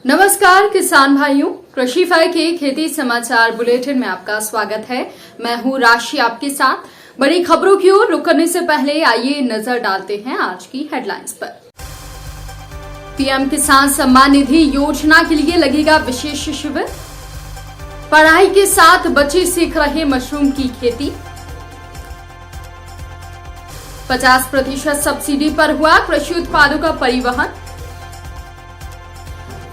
नमस्कार किसान भाइयों, कृषिफाई के खेती समाचार बुलेटिन में आपका स्वागत है। मैं हूं राशि आपके साथ। बड़ी खबरों की ओर रुक करने से पहले आइए नजर डालते हैं आज की हेडलाइंस पर। पीएम किसान सम्मान निधि योजना के लिए लगेगा विशेष शिविर। पढ़ाई के साथ बच्चे सीख रहे मशरूम की खेती। 50% सब्सिडी पर हुआ कृषि उत्पादों का परिवहन।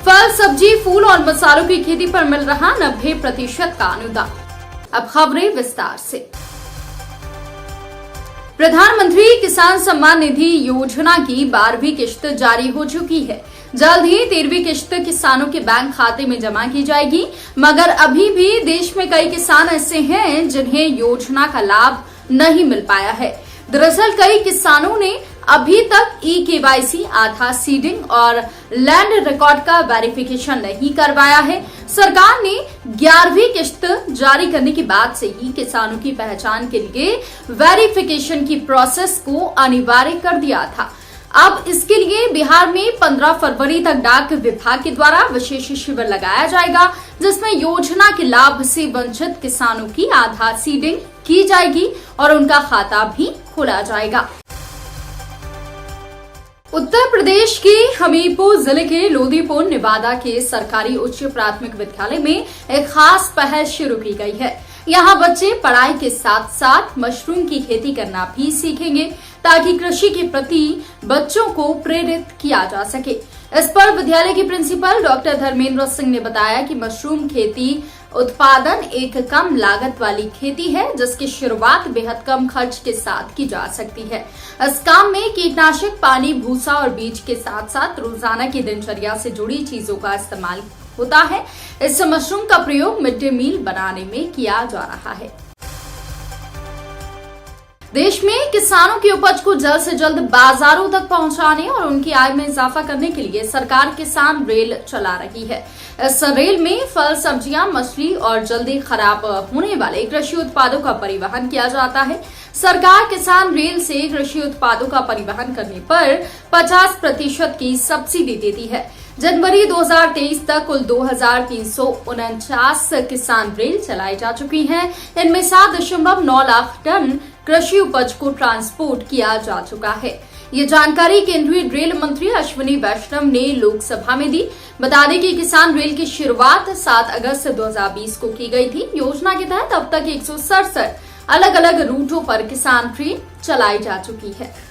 फल, सब्जी, फूल और मसालों की खेती पर मिल रहा 90% का अनुदान। अब खबरें विस्तार से। प्रधानमंत्री किसान सम्मान निधि योजना की 12वीं किश्त जारी हो चुकी है। जल्द ही 13वीं किश्त किसानों के बैंक खाते में जमा की जाएगी, मगर अभी भी देश में कई किसान ऐसे हैं जिन्हें योजना का लाभ नहीं मिल पाया है। दरअसल कई किसानों ने अभी तक ई-केवाईसी, आधार सीडिंग और लैंड रिकॉर्ड का वेरिफिकेशन नहीं करवाया है। सरकार ने 11वीं किश्त जारी करने के बाद से ही किसानों की पहचान के लिए वेरिफिकेशन की प्रोसेस को अनिवार्य कर दिया था। अब इसके लिए बिहार में 15 फरवरी तक डाक विभाग के द्वारा विशेष शिविर लगाया जाएगा, जिसमें योजना के लाभ से वंचित किसानों की आधार सीडिंग की जाएगी और उनका खाता भी खोला जाएगा। उत्तर प्रदेश के हमीरपुर जिले के लोदीपुर नेवादा के सरकारी उच्च प्राथमिक विद्यालय में एक खास पहल शुरू की गई है। यहाँ बच्चे पढ़ाई के साथ साथ मशरूम की खेती करना भी सीखेंगे, ताकि कृषि के प्रति बच्चों को प्रेरित किया जा सके। इस पर विद्यालय के प्रिंसिपल डॉक्टर धर्मेंद्र सिंह ने बताया कि मशरूम खेती उत्पादन एक कम लागत वाली खेती है, जिसकी शुरुआत बेहद कम खर्च के साथ की जा सकती है। इस काम में कीटनाशक, पानी, भूसा और बीज के साथ साथ रोजाना की दिनचर्या से जुड़ी चीजों का इस्तेमाल होता है। इस मशरूम का प्रयोग मिड डे मील बनाने में किया जा रहा है। देश में किसानों की उपज को जल्द से जल्द बाजारों तक पहुंचाने और उनकी आय में इजाफा करने के लिए सरकार किसान रेल चला रही है। इस रेल में फल, सब्जियां, मछली और जल्दी खराब होने वाले कृषि उत्पादों का परिवहन किया जाता है। सरकार किसान रेल से कृषि उत्पादों का परिवहन करने पर 50% की सब्सिडी देती है। जनवरी 2023 तक कुल 2349 किसान रेल चलाई जा चुकी हैं। इनमें 7.9 लाख टन कृषि उपज को ट्रांसपोर्ट किया जा चुका है। ये जानकारी केंद्रीय रेल मंत्री अश्विनी वैष्णव ने लोकसभा में दी। बता दें कि किसान रेल की शुरुआत 7 अगस्त 2020 को की गई थी। योजना के तहत अब तक 167 अलग अलग रूटों पर किसान ट्रेन चलाई जा चुकी है।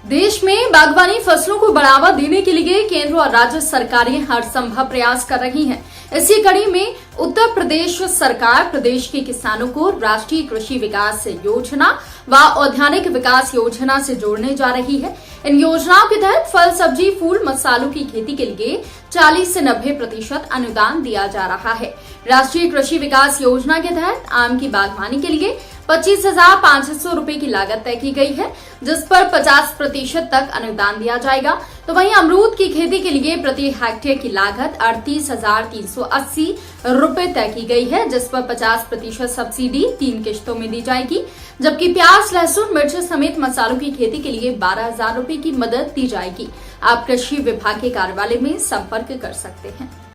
देश में बागवानी फसलों को बढ़ावा देने के लिए केंद्र और राज्य सरकारें हर संभव प्रयास कर रही हैं। इसी कड़ी में उत्तर प्रदेश सरकार प्रदेश के किसानों को राष्ट्रीय कृषि विकास योजना व औद्यानिक विकास योजना से जोड़ने जा रही है। इन योजनाओं के तहत फल, सब्जी, फूल, मसालों की खेती के लिए 40 से 90% अनुदान दिया जा रहा है। राष्ट्रीय कृषि विकास योजना के तहत आम की बागवानी के लिए 25,500 रुपए की लागत तय की गई है, जिस पर 50% तक अनुदान दिया जाएगा। तो वहीं अमरूद की खेती के लिए प्रति हेक्टेयर की लागत 38,380 रुपए तय की गई है, जिस पर 50% सब्सिडी 3 किश्तों में दी जाएगी। जबकि प्याज, लहसुन, मिर्च समेत मसालों की खेती के लिए 12,000 रुपए की मदद दी जाएगी। आप कृषि विभाग के कार्यालय में संपर्क कर सकते हैं।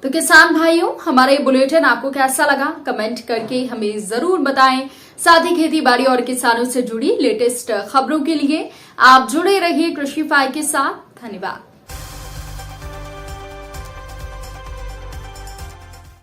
तो किसान भाइयों, हमारा बुलेटिन आपको कैसा लगा कमेंट करके हमें जरूर बताएं। साथ ही खेती बाड़ी और किसानों से जुड़ी लेटेस्ट खबरों के लिए आप जुड़े रहिए कृषिफाई के साथ। धन्यवाद।